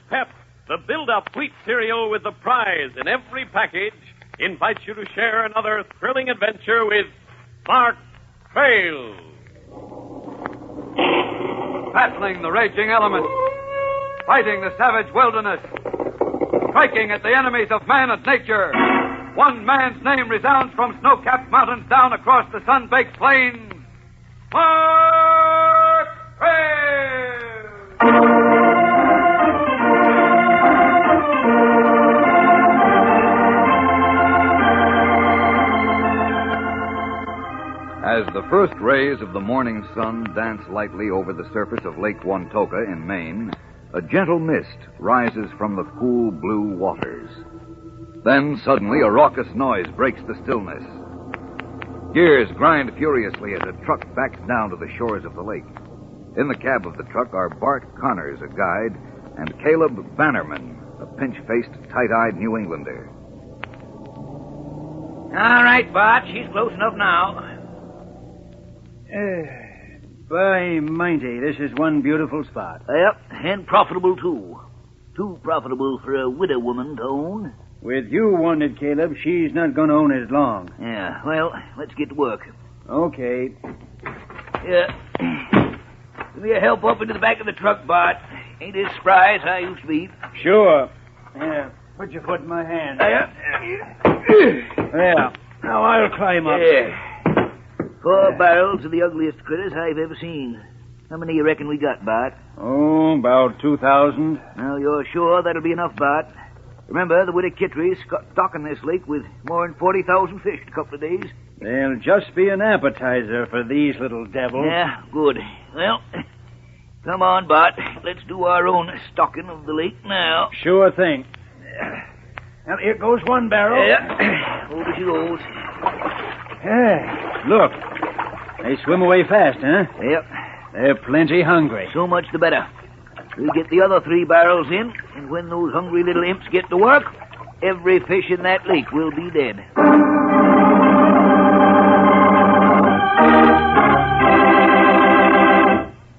Pep, the build-up wheat cereal with the prize in every package, invites you to share another thrilling adventure with Mark Trail. Battling the raging elements, fighting the savage wilderness, striking at the enemies of man and nature. One man's name resounds from snow-capped mountains down across the sun-baked plains. Mark Trail! As the first rays of the morning sun dance lightly over the surface of Lake Wontoka in Maine, a gentle mist rises from the cool blue waters. Then suddenly a raucous noise breaks the stillness. Gears grind furiously as a truck backs down to the shores of the lake. In the cab of the truck are Bart Connors, a guide, and Caleb Bannerman, a pinch-faced, tight-eyed New Englander. All right, Bart. She's close enough now. By mighty, this is one beautiful spot. Yep, and profitable, too. Too profitable for a widow woman to own. With you wanted, Caleb, she's not going to own it long. Yeah, well, let's get to work. Okay. Yeah. Give me a help up into the back of the truck, Bart. Ain't as spry as I used to be. Sure. Yeah, put your foot in my hand. Yeah. Now I'll climb up. Yeah. 4 barrels of the ugliest critters I've ever seen. How many you reckon we got, Bart? Oh, about 2,000. Now, you're sure that'll be enough, Bart? Remember, the widow Kittery's stocking this lake with more than 40,000 fish in a couple of days. They'll just be an appetizer for these little devils. Yeah, good. Well, come on, Bart. Let's do our own stocking of the lake now. Sure thing. Now, here goes one barrel. Yeah. Over she goes. Yeah, look. They swim away fast, huh? Yep. They're plenty hungry. So much the better. We'll get the other 3 barrels in, and when those hungry little imps get to work, every fish in that lake will be dead.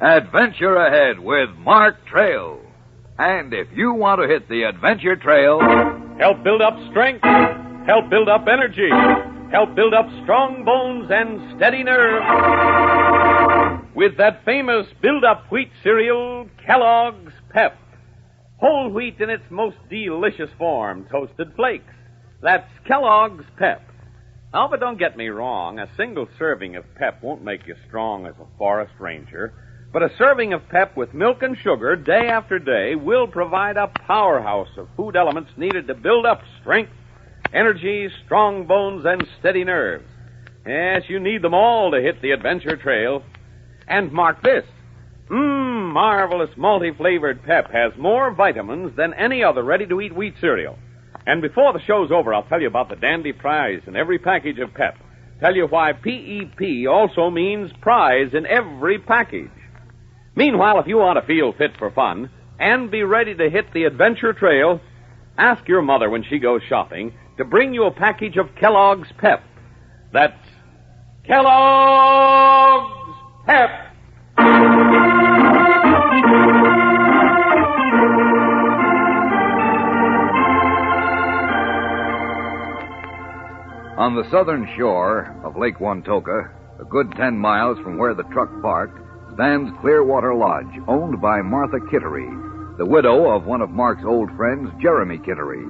Adventure ahead with Mark Trail. And if you want to hit the adventure trail, Help build up strength. Help build up energy. Help build up strong bones and steady nerves. With that famous build-up wheat cereal, Kellogg's Pep. Whole wheat in its most delicious form, toasted flakes. That's Kellogg's Pep. Now, but don't get me wrong. A single serving of Pep won't make you strong as a forest ranger. But a serving of Pep with milk and sugar day after day will provide a powerhouse of food elements needed to build up strength, energy, strong bones, and steady nerves. Yes, you need them all to hit the adventure trail. And mark this. Marvelous multi-flavored Pep has more vitamins than any other ready-to-eat wheat cereal. And before the show's over, I'll tell you about the dandy prize in every package of Pep. Tell you why P-E-P also means prize in every package. Meanwhile, if you want to feel fit for fun and be ready to hit the adventure trail, ask your mother when she goes shopping to bring you a package of Kellogg's Pep. That's Kellogg's Pep. on the southern shore of Lake Wontoka, a good 10 miles from where the truck parked, stands Clearwater Lodge, owned by Martha Kittery, the widow of one of Mark's old friends, Jeremy Kittery.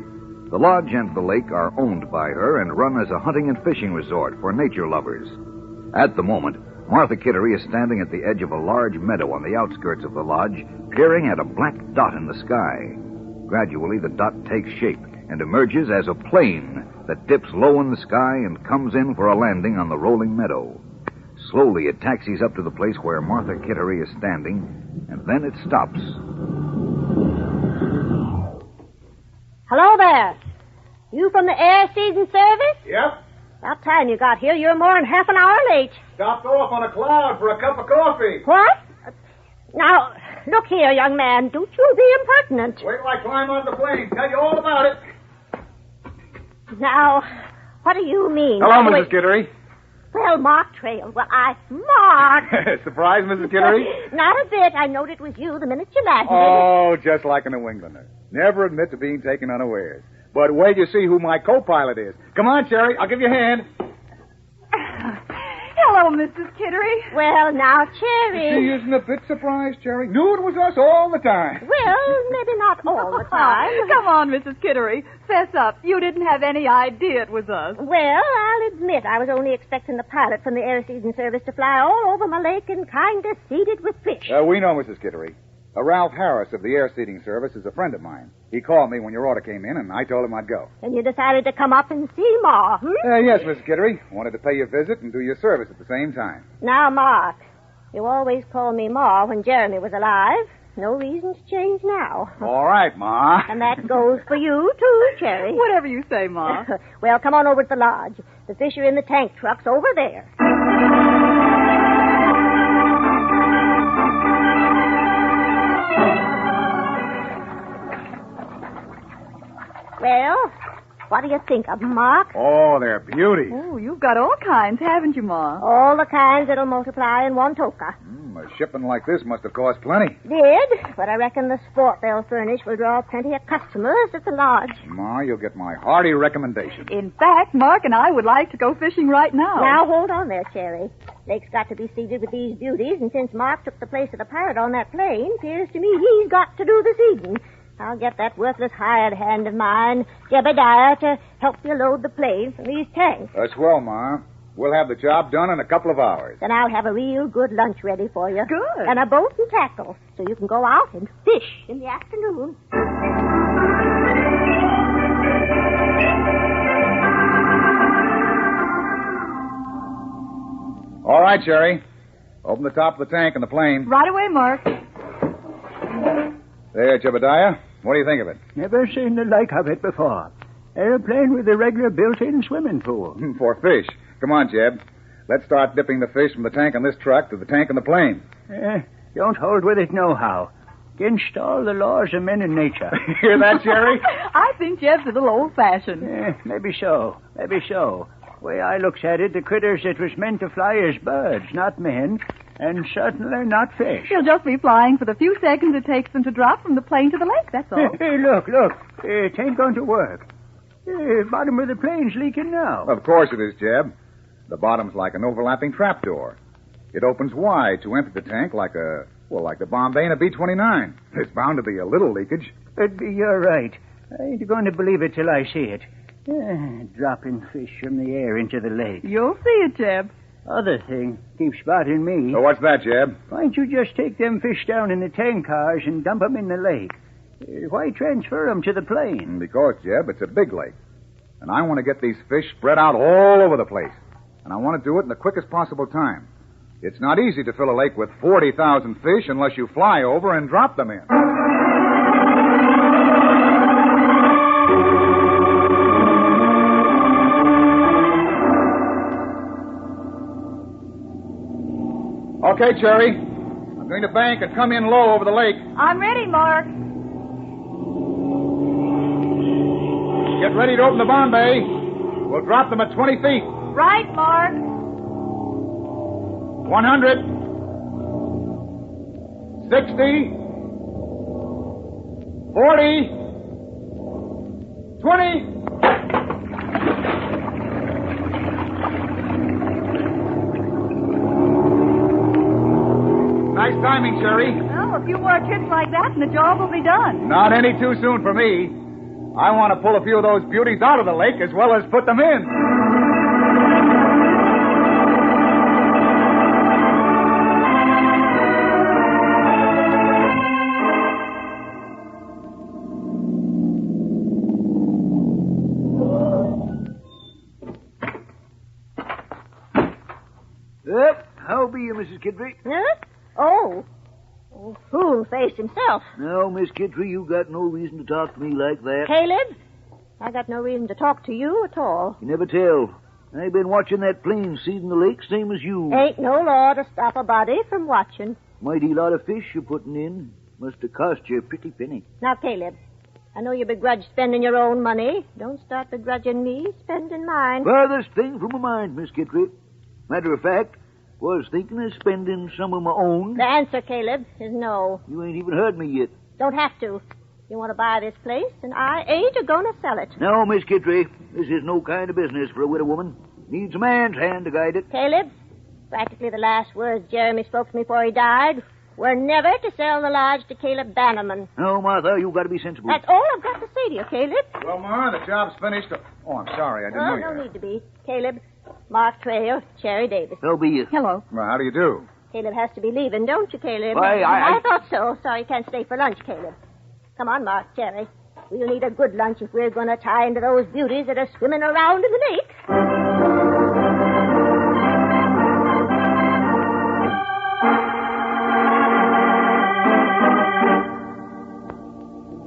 The lodge and the lake are owned by her and run as a hunting and fishing resort for nature lovers. At the moment, Martha Kittery is standing at the edge of a large meadow on the outskirts of the lodge, peering at a black dot in the sky. Gradually, the dot takes shape and emerges as a plane that dips low in the sky and comes in for a landing on the rolling meadow. Slowly, it taxis up to the place where Martha Kittery is standing, and then it stops. Hello there. You from the Air Season Service? Yep. About time you got here. You're more than half an hour late. Stopped off on a cloud for a cup of coffee. What? Now, look here, young man. Don't you be impertinent. Wait till I climb on the plane. Tell you all about it. Now, what do you mean? Hello, Mrs. Kittery. Well, Mark trailed. Mark! Surprise, Mrs. Kittery? Not a bit. I knowed it was you the minute you landed. Oh, just like a New Englander. Never admit to being taken unawares. But wait till you see who my co-pilot is. Come on, Cherry. I'll give you a hand. Hello, Mrs. Kittery. Well, now, Cherry. She isn't a bit surprised, Cherry. Knew it was us all the time. Well, maybe not all the time. Come on, Mrs. Kittery. Fess up. You didn't have any idea it was us. Well, I'll admit I was only expecting the pilot from the Air Season Service to fly all over my lake and kind of seeded with fish. We know, Mrs. Kittery. Ralph Harris of the Air Seating Service is a friend of mine. He called me when your order came in, and I told him I'd go. And you decided to come up and see Ma, Yes, Mrs. Kittery. Wanted to pay you a visit and do your service at the same time. Now, Mark, you always called me Ma when Jeremy was alive. No reason to change now. All right, Ma. And that goes for you, too, Cherry. Whatever you say, Ma. Well, come on over to the lodge. The fish are in the tank trucks over there. Well, what do you think of them, Mark? Oh, they're beauties. Oh, you've got all kinds, haven't you, Ma? All the kinds that'll multiply in one toka. A shipment like this must have cost plenty. Did, but I reckon the sport they'll furnish will draw plenty of customers at the lodge. Ma, you'll get my hearty recommendation. In fact, Mark and I would like to go fishing right now. Now, hold on there, Cherry. Lake's got to be seeded with these beauties, and since Mark took the place of the pirate on that plane, appears to me he's got to do the seeding. I'll get that worthless hired hand of mine, Jebediah, to help you load the plane from these tanks. Swell, Ma. We'll have the job done in a couple of hours. Then I'll have a real good lunch ready for you. Good. And a boat and tackle, so you can go out and fish in the afternoon. All right, Cherry. Open the top of the tank and the plane. Right away, Mark. There, Jebediah. What do you think of it? Never seen the like of it before. Airplane with a regular built-in swimming pool. For fish. Come on, Jeb. Let's start dipping the fish from the tank on this truck to the tank on the plane. Don't hold with it nohow. Against all the laws of men and nature. Hear that, Jerry? I think Jeb's a little old-fashioned. Maybe so. Maybe so. Way I looks at it, the critters that was meant to fly as birds, not men, and certainly not fish. They'll just be flying for the few seconds it takes them to drop from the plane to the lake, that's all. Hey, look. It ain't going to work. Bottom of the plane's leaking now. Of course it is, Jeb. The bottom's like an overlapping trapdoor. It opens wide to empty the tank like the Bombay in a B-29. There's bound to be a little leakage. You're right. I ain't going to believe it till I see it. Dropping fish from the air into the lake. You'll see it, Jeb. Other thing keeps bothering me. So what's that, Jeb? Why don't you just take them fish down in the tank cars and dump them in the lake? Why transfer them to the plane? Because, Jeb, it's a big lake. And I want to get these fish spread out all over the place. And I want to do it in the quickest possible time. It's not easy to fill a lake with 40,000 fish unless you fly over and drop them in. Okay, Cherry. I'm going to bank and come in low over the lake. I'm ready, Mark. Get ready to open the Bombay. We'll drop them at 20 feet. Right, Mark. 100. 60. 40. 20. Nice timing, Sherry. Well, a few more kicks like that and the job will be done. Not any too soon for me. I want to pull a few of those beauties out of the lake as well as put them in. How be you, Mrs. Kidry? Huh? Oh, fool-faced himself. No, Miss Kidry, you got no reason to talk to me like that. Caleb, I got no reason to talk to you at all. You never tell. I've been watching that plane seeding the lake, same as you. Ain't no law to stop a body from watching. Mighty lot of fish you're putting in. Must have cost you a pretty penny. Now, Caleb, I know you begrudge spending your own money. Don't start begrudging me spending mine. Farthest thing from my mind, Miss Kidry. Matter of fact, was thinking of spending some of my own. The answer, Caleb, is no. You ain't even heard me yet. Don't have to. You want to buy this place, and I ain't a-going to sell it. No, Miss Kittery, this is no kind of business for a widow woman. Needs a man's hand to guide it. Caleb, practically the last words Jeremy spoke to me before he died were never to sell the lodge to Caleb Bannerman. No, Martha, you got to be sensible. That's all I've got to say to you, Caleb. Well, Ma, the job's finished. Oh, I'm sorry. I didn't know you. No need to be. Caleb, Mark Trail, Cherry Davis. So be it. Hello. Well, how do you do? Caleb has to be leaving, don't you, Caleb? Why, I thought so. Sorry you can't stay for lunch, Caleb. Come on, Mark, Cherry. We'll need a good lunch if we're going to tie into those beauties that are swimming around in the lake.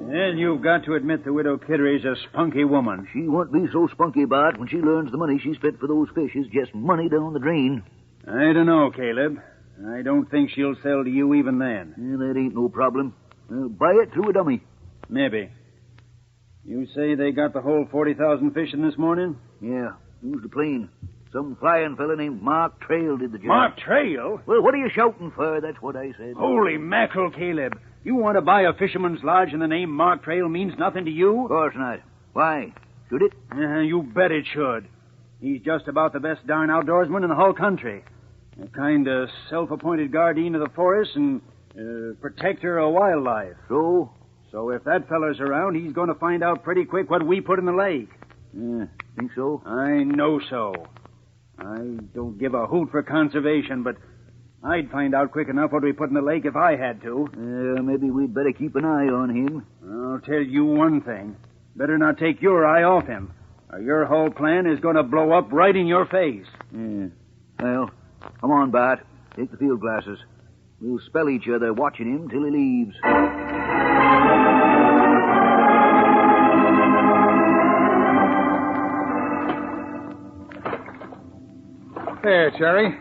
Well, you've got to admit the widow Kittery's a spunky woman. She won't be so spunky, Bart, when she learns the money she spent for those fish is just money down the drain. I don't know, Caleb. I don't think she'll sell to you even then. That ain't no problem. Buy it through a dummy. Maybe. You say they got the whole 40,000 fish in this morning? Yeah, used the plane. Some flying fella named Mark Trail did the job. Mark Trail? Well, what are you shouting for? That's what I said. Holy mackerel, Caleb. You want to buy a fisherman's lodge and the name Mark Trail means nothing to you? Of course not. Why? Should it? You bet it should. He's just about the best darn outdoorsman in the whole country. A kind of self-appointed guardian of the forest and protector of wildlife. So if that fella's around, he's going to find out pretty quick what we put in the lake. Think so? I know so. I don't give a hoot for conservation, but I'd find out quick enough what we put in the lake if I had to. Maybe we'd better keep an eye on him. I'll tell you one thing. Better not take your eye off him, or your whole plan is going to blow up right in your face. Well, come on, Bart. Take the field glasses. We'll spell each other watching him till he leaves. There, Cherry.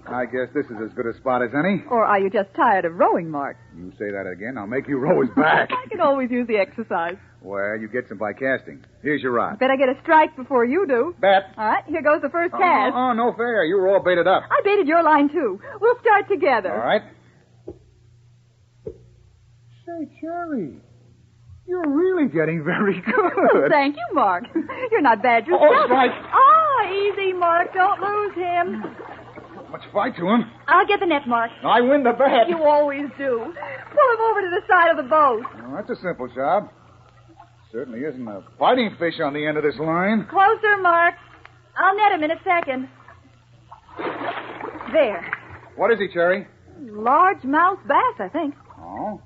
I guess this is as good a spot as any. Or are you just tired of rowing, Mark? You say that again, I'll make you row his back. I can always use the exercise. Well, you get some by casting. Here's your rod. Bet I get a strike before you do. Bet. All right, here goes the first cast. Oh, no fair. You were all baited up. I baited your line, too. We'll start together. All right. Say, Cherry, you're really getting very good. Thank you, Mark. You're not bad yourself. Oh, strike. Easy, Mark. Don't lose him. Much fight to him. I'll get the net, Mark. I win the bet. You always do. Pull him over to the side of the boat. Well, that's a simple job. Certainly isn't a fighting fish on the end of this line. Closer, Mark. I'll net him in a second. There. What is he, Cherry? Largemouth bass, I think. Oh.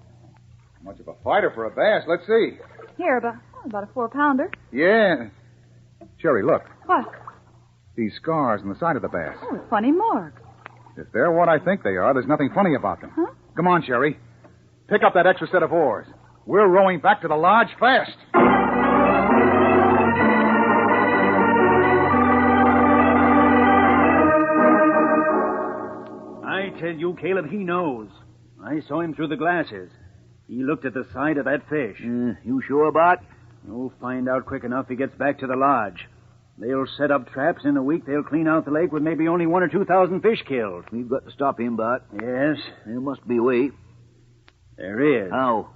Much of a fighter for a bass. Let's see. Here, about a 4-pounder. Yeah. Cherry, look. What? These scars on the side of the bass. Oh, a funny mark. If they're what I think they are, there's nothing funny about them. Huh? Come on, Cherry. Pick up that extra set of oars. We're rowing back to the lodge fast. I tell you, Caleb, he knows. I saw him through the glasses. He looked at the side of that fish. You sure, Bart? You'll find out quick enough if he gets back to the lodge. They'll set up traps. In a week, they'll clean out the lake with maybe only 1,000 or 2,000 fish killed. We've got to stop him, Bart. Yes, There must be a way. there is. How?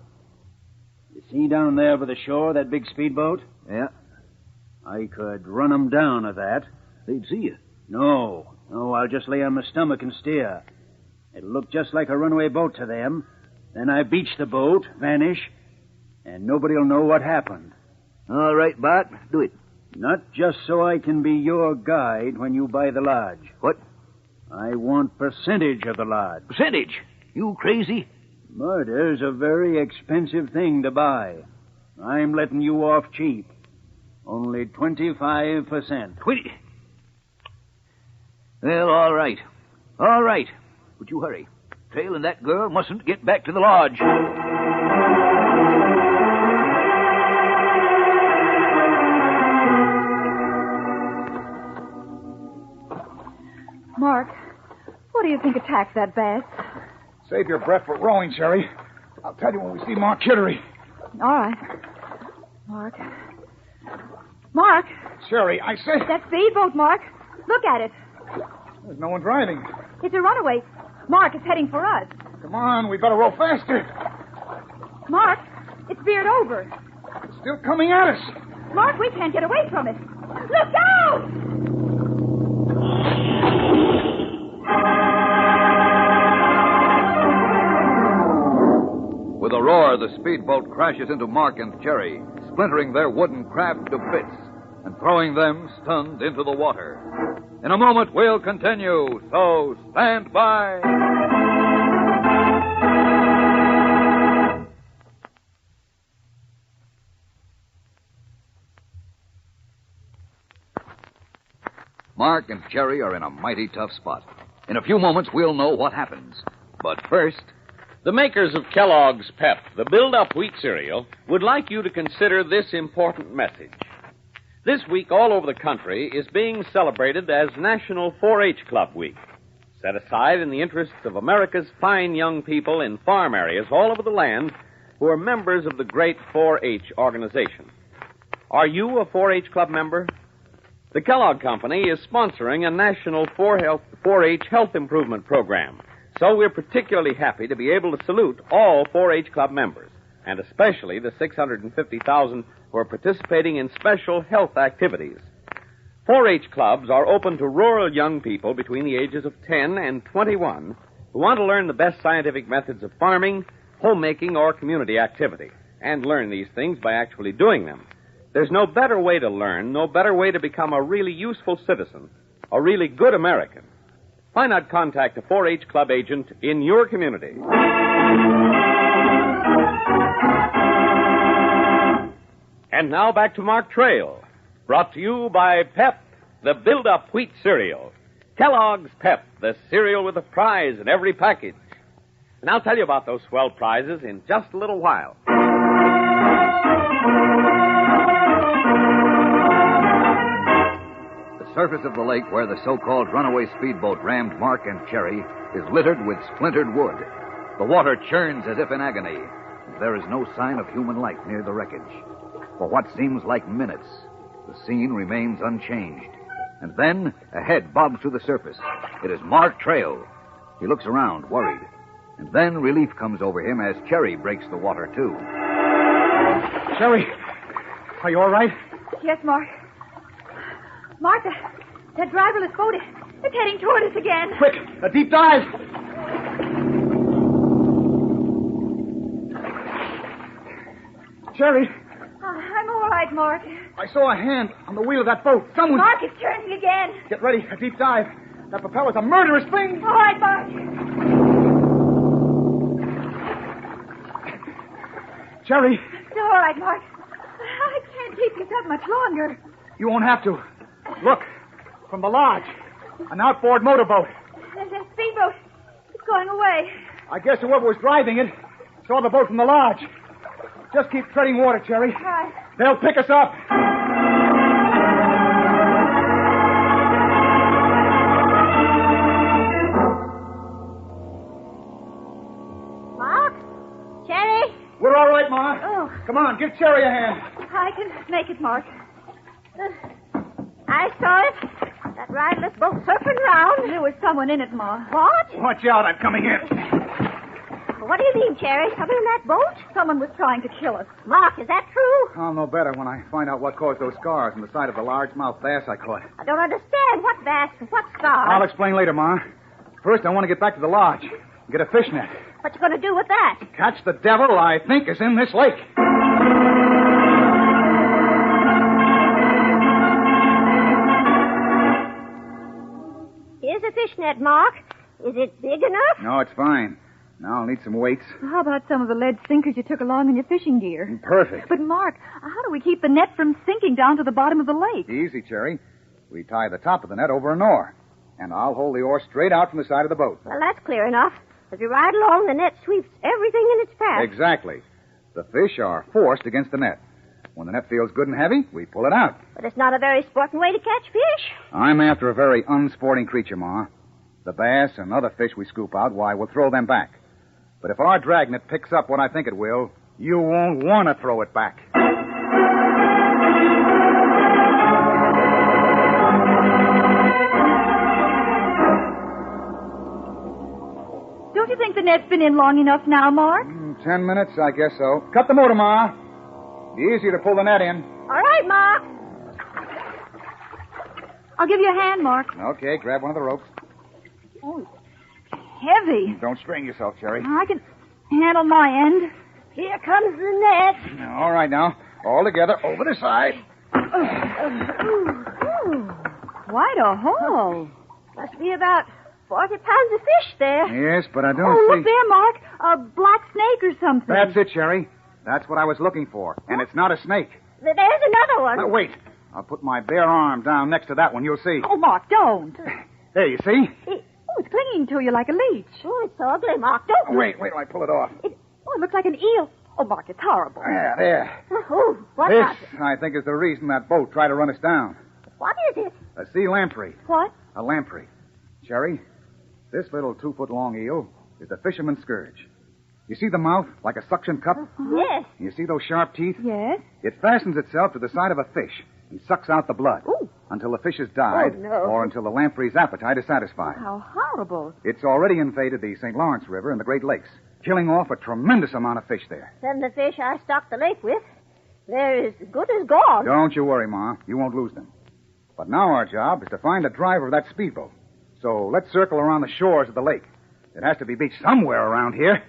You see down there by the shore, that big speedboat? Yeah, I could run 'em down at that. they'd see you. No, I'll just lay on my stomach and steer. It'll look just like a runaway boat to them. Then I beach the boat, vanish, and nobody'll know what happened. All right, Bart, do it. Not just so I can be your guide when you buy the lodge. What? I want percentage of the lodge. Percentage? You crazy? Murder's a very expensive thing to buy. I'm letting you off cheap. Only 25%. 20. Well, all right. All right. But you hurry. Trail and that girl mustn't get back to the lodge. Mark, what do you think attacked that bass? Save your breath for rowing, Cherry. I'll tell you when we see Mark Kittery. All right. Mark. Mark, Cherry, I say... that speedboat, Mark. Look at it. There's no one driving. It's a runaway. Mark is heading for us. Come on, we better row faster. Mark, it's veered over. It's still coming at us. Mark, we can't get away from it. Look out! With a roar, the speedboat crashes into Mark and Jerry, splintering their wooden craft to bits and throwing them stunned into the water. In a moment, we'll continue, so stand by. Mark and Jerry are in a mighty tough spot. In a few moments, we'll know what happens. But first, the makers of Kellogg's Pep, the build-up wheat cereal, would like you to consider this important message. This week, all over the country, is being celebrated as National 4-H Club Week, set aside in the interests of America's fine young people in farm areas all over the land who are members of the great 4-H organization. Are you a 4-H Club member? The Kellogg Company is sponsoring a national 4-H health improvement program, so we're particularly happy to be able to salute all 4-H Club members, and especially the 650,000 who are participating in special health activities. 4-H clubs are open to rural young people between the ages of 10 and 21 who want to learn the best scientific methods of farming, homemaking, or community activity, and learn these things by actually doing them. There's no better way to learn, no better way to become a really useful citizen, a really good American. Why not contact a 4-H Club agent in your community? And now back to Mark Trail, brought to you by Pep, the build-up wheat cereal. Kellogg's Pep, the cereal with a prize in every package. And I'll tell you about those swell prizes in just a little while. the surface of the lake where the so-called runaway speedboat rammed Mark and Cherry is littered with splintered wood. The water churns as if in agony. There is no sign of human life near the wreckage. For what seems like minutes, the scene remains unchanged. And then a head bobs to the surface. It is Mark Trail. He looks around, worried. And then relief comes over him as Cherry breaks the water, too. Cherry, are you all right? Yes, Mark. Mark, that driverless boat is heading toward us again. Quick, a deep dive. Cherry. I'm all right, Mark. I saw a hand on the wheel of that boat. Someone... Mark is turning again. Get ready, a deep dive. That propeller's a murderous thing. All right, Mark. Cherry. It's all right, Mark. I can't keep this up much longer. You won't have to. Look, from the lodge, an outboard motorboat. The speedboat is going away. I guess whoever was driving it saw the boat from the lodge. Just keep treading water, Cherry. All right. They'll pick us up. Mark? Cherry? We're all right, Ma. Oh. Come on, give Cherry a hand. I can make it, Mark. I saw it. That riderless boat surfing round. There was someone in it, Ma. What? Watch out, I'm coming in. What do you mean, Cherry? Somebody in that boat? Someone was trying to kill us. Mark, is that true? I'll know better when I find out what caused those scars on the side of the largemouth bass I caught. I don't understand. What bass and what scar? I'll explain later, Ma. First, I want to get back to the lodge and get a fish net. What you going to do with that? Catch the devil I think is in this lake. Here's a fish net, Mark. Is it big enough? No, it's fine. Now I'll need some weights. How about some of the lead sinkers you took along in your fishing gear? Perfect. But, Mark, how do we keep the net from sinking down to the bottom of the lake? Easy, Cherry. We tie the top of the net over an oar. And I'll hold the oar straight out from the side of the boat. Well, that's clear enough. As we ride along, the net sweeps everything in its path. Exactly. The fish are forced against the net. When the net feels good and heavy, we pull it out. But it's not a very sporting way to catch fish. I'm after a very unsporting creature, Ma. The bass and other fish we scoop out, why, we'll throw them back. But if our dragnet picks up what I think it will, you won't want to throw it back. Don't you think the net's been in long enough now, Mark? 10 minutes, I guess so. Cut the motor, Ma. Be easier to pull the net in. All right, Mark. I'll give you a hand, Mark. Okay, grab one of the ropes. Oh, heavy. Don't strain yourself, Cherry. I can handle my end. Here comes the net. All right, now. All together, over the side. Quite a haul. Must be about 40 pounds of fish there. Yes, but I don't Oh, see... look there, Mark. A black snake or something. That's it, Cherry. That's what I was looking for. And it's not a snake. There's another one. Now, wait. I'll put my bare arm down next to that one. You'll see. Oh, Mark, don't. There, you see? It's clinging to you like a leech. Oh, it's so ugly, Mark. Don't. Wait till I pull it off. It looks like an eel. Oh, Mark, it's horrible. Yeah, there. Oh, what This, was it? I think, is the reason that boat tried to run us down. What is it? A sea lamprey. What? A lamprey. Cherry, this little 2-foot-long eel is the fisherman's scourge. You see the mouth, like a suction cup? Yes. You see those sharp teeth? Yes? It fastens itself to the side of a fish and sucks out the blood Ooh. until the fish has died Oh, no. or until the lamprey's appetite is satisfied. How horrible. It's already invaded the St. Lawrence River and the Great Lakes, killing off a tremendous amount of fish there. Then the fish I stocked the lake with, they're as good as gone. Don't you worry, Ma. You won't lose them. But now our job is to find the driver of that speedboat. So let's circle around the shores of the lake. It has to be beached somewhere around here.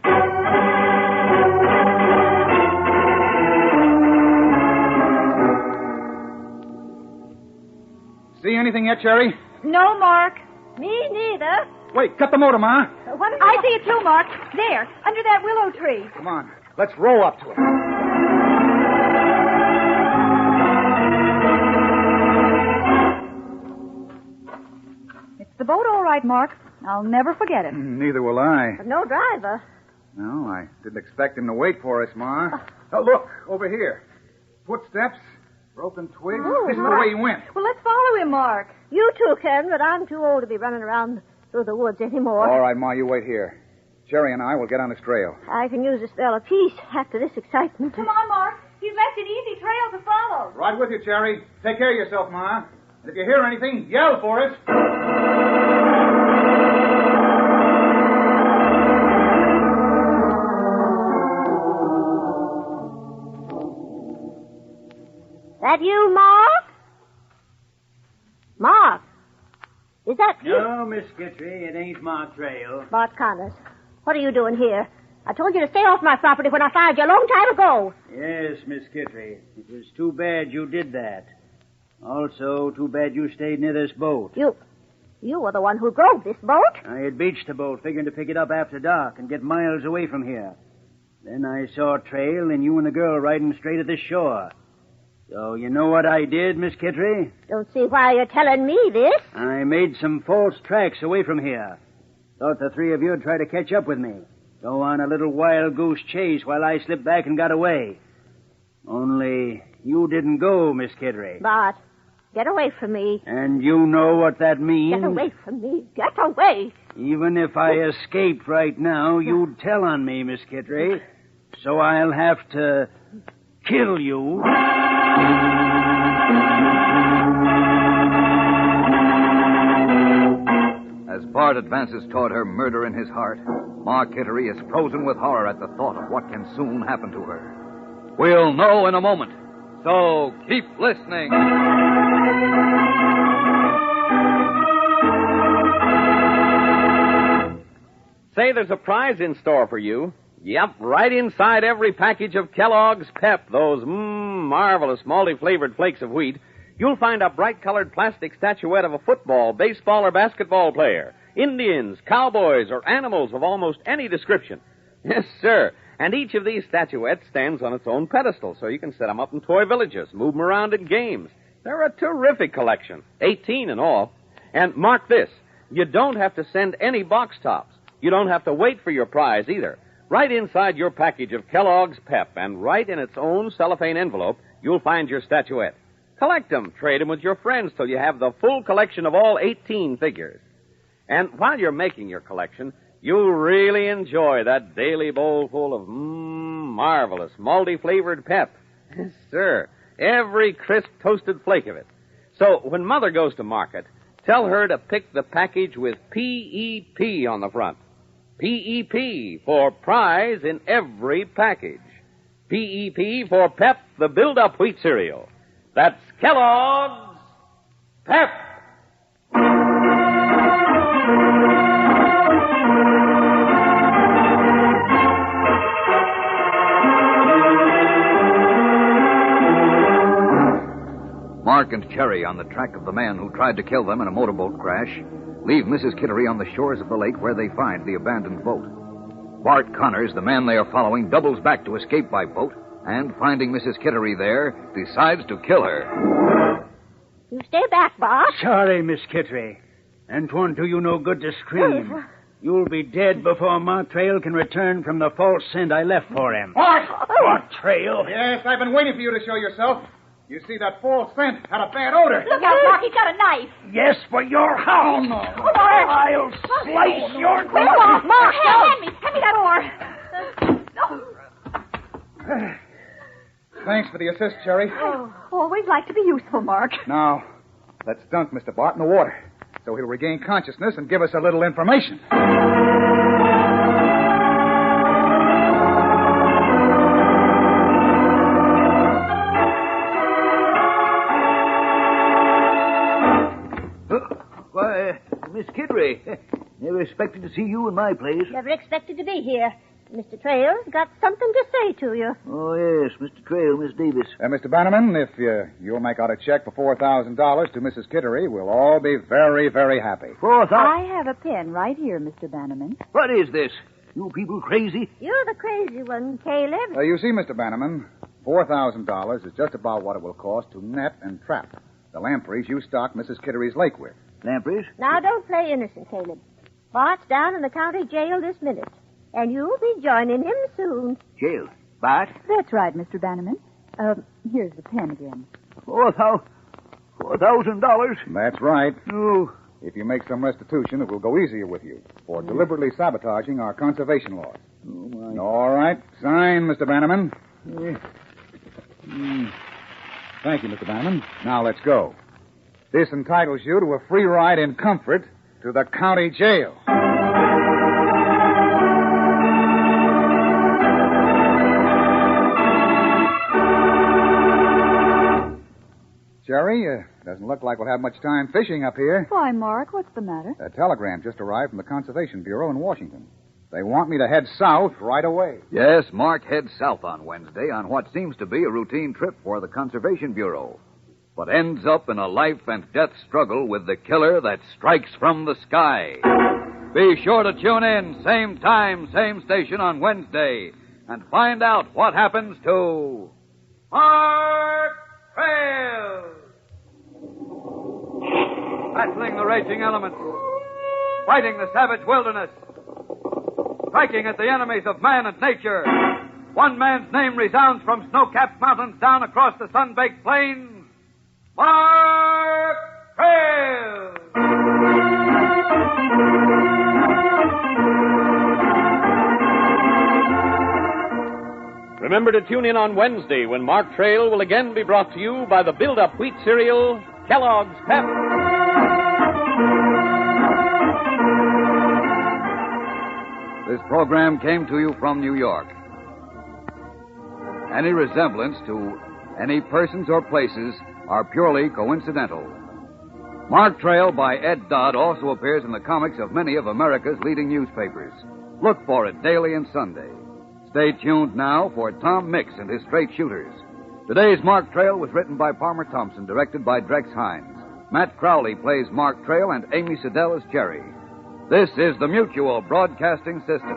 See anything yet, Cherry? No, Mark. Me neither. Wait, cut the motor, Ma. What is I see it too, Mark. There, under that willow tree. Come on. Let's row up to it. It's the boat, all right, Mark. I'll never forget it. Neither will I. But no driver. No, I didn't expect him to wait for us, Ma. Oh, look, over here. Footsteps, broken twigs. Oh, This is the my. way he went. Well, let's follow him, Mark. You too can, but I'm too old to be running around through the woods anymore. All right, Ma, you wait here. Cherry and I will get on his trail. I can use a spell of peace after this excitement. Come on, Mark. He's left an easy trail to follow. Right with you, Cherry. Take care of yourself, Ma. And if you hear anything, yell for us. That you, Mark? Mark? Is that you? No, Miss Guthrie, it ain't my trail. Bart Connors, what are you doing here? I told you to stay off my property when I fired you a long time ago. Yes, Miss Guthrie. It was too bad you did that. Also, too bad you stayed near this boat. You were the one who drove this boat. I had beached the boat, figuring to pick it up after dark and get miles away from here. Then I saw a trail and you and the girl riding straight at the shore. So you know what I did, Miss Guthrie? Don't see why you're telling me this. I made some false tracks away from here. Thought the three of you would try to catch up with me. Go on a little wild goose chase while I slipped back and got away. Only you didn't go, Miss Guthrie. Bart, get away from me. And you know what that means? Get away from me. Get away. Even if I escaped right now, you'd tell on me, Miss Guthrie. So I'll have to kill you. As Bart advances toward her, murder in his heart, Ma Kittery is frozen with horror at the thought of what can soon happen to her. We'll know in a moment, so keep listening. Say there's a prize in store for you. Yep, right inside every package of Kellogg's Pep, those marvelous malty-flavored flakes of wheat, you'll find a bright-colored plastic statuette of a football, baseball, or basketball player, Indians, cowboys, or animals of almost any description. Yes, sir. And each of these statuettes stands on its own pedestal, so you can set them up in toy villages, move them around in games. They're a terrific collection, 18 in all. And mark this, you don't have to send any box tops. You don't have to wait for your prize either. Right inside your package of Kellogg's Pep, and right in its own cellophane envelope, you'll find your statuette. Collect them, trade them with your friends till you have the full collection of all 18 figures. And while you're making your collection, you'll really enjoy that daily bowl full of marvelous malty-flavored Pep. Yes, sir. Every crisp toasted flake of it. So when Mother goes to market, tell her to pick the package with P-E-P on the front. PEP for prize in every package. PEP for Pep, the build-up wheat cereal. That's Kellogg's Pep. Mark and Cherry, on the track of the man who tried to kill them in a motorboat crash, leave Mrs. Kittery on the shores of the lake where they find the abandoned boat. Bart Connors, the man they are following, doubles back to escape by boat and, finding Mrs. Kittery there, decides to kill her. You stay back, Bart. Sorry, Miss Kittery. And 'twon't do you no good to scream. You'll be dead before Mark Trail can return from the false scent I left for him. Mark! Mark Trail? Yes, I've been waiting for you to show yourself. You see, that false scent had a bad odor. Look out, Mark. He's got a knife. Yes, for your house. Oh, no. I'll slice your Quick, Mark. Mark, hand me that oar. No. Thanks for the assist, Cherry. Always like to be useful, Mark. Now, let's dunk Mr. Bart in the water so he'll regain consciousness and give us a little information. Why, Miss Kittery, never expected to see you in my place. Never expected to be here. Mr. Trail's got something to say to you. Oh, yes, Mr. Trail, Miss Davis. Mr. Bannerman, if you'll make out a check for $4,000 to Mrs. Kittery, we'll all be very, very happy. I have a pen right here, Mr. Bannerman. What is this? You people crazy? You're the crazy one, Caleb. You see, Mr. Bannerman, $4,000 is just about what it will cost to net and trap the lampreys you stocked Mrs. Kittery's lake with. Lampreys? Now, don't play innocent, Caleb. Bart's down in the county jail this minute, and you'll be joining him soon. Jail? Bart? That's right, Mr. Bannerman. Here's the pen again. $4,000? That's right. Oh. If you make some restitution, it will go easier with you for deliberately sabotaging our conservation laws. Oh, my. All right. Sign, Mr. Bannerman. Thank you, Mr. Bannerman. Now let's go. This entitles you to a free ride in comfort to the county jail. Jerry, doesn't look like we'll have much time fishing up here. Why, Mark, what's the matter? A telegram just arrived from the Conservation Bureau in Washington. They want me to head south right away. Yes, Mark heads south on Wednesday on what seems to be a routine trip for the Conservation Bureau, but ends up in a life and death struggle with the killer that strikes from the sky. Be sure to tune in, same time, same station on Wednesday, and find out what happens to Mark Trail. Battling the raging elements, fighting the savage wilderness, striking at the enemies of man and nature. One man's name resounds from snow-capped mountains down across the sun-baked plains. Mark Trail! Remember to tune in on Wednesday when Mark Trail will again be brought to you by the build-up wheat cereal, Kellogg's Pep. This program came to you from New York. Any resemblance to any persons or places are purely coincidental. Mark Trail by Ed Dodd also appears in the comics of many of America's leading newspapers. Look for it daily and Sunday. Stay tuned now for Tom Mix and his Straight Shooters. Today's Mark Trail was written by Palmer Thompson, directed by Drex Hines. Matt Crowley plays Mark Trail and Amy Siddell as Jerry. This is the Mutual Broadcasting System.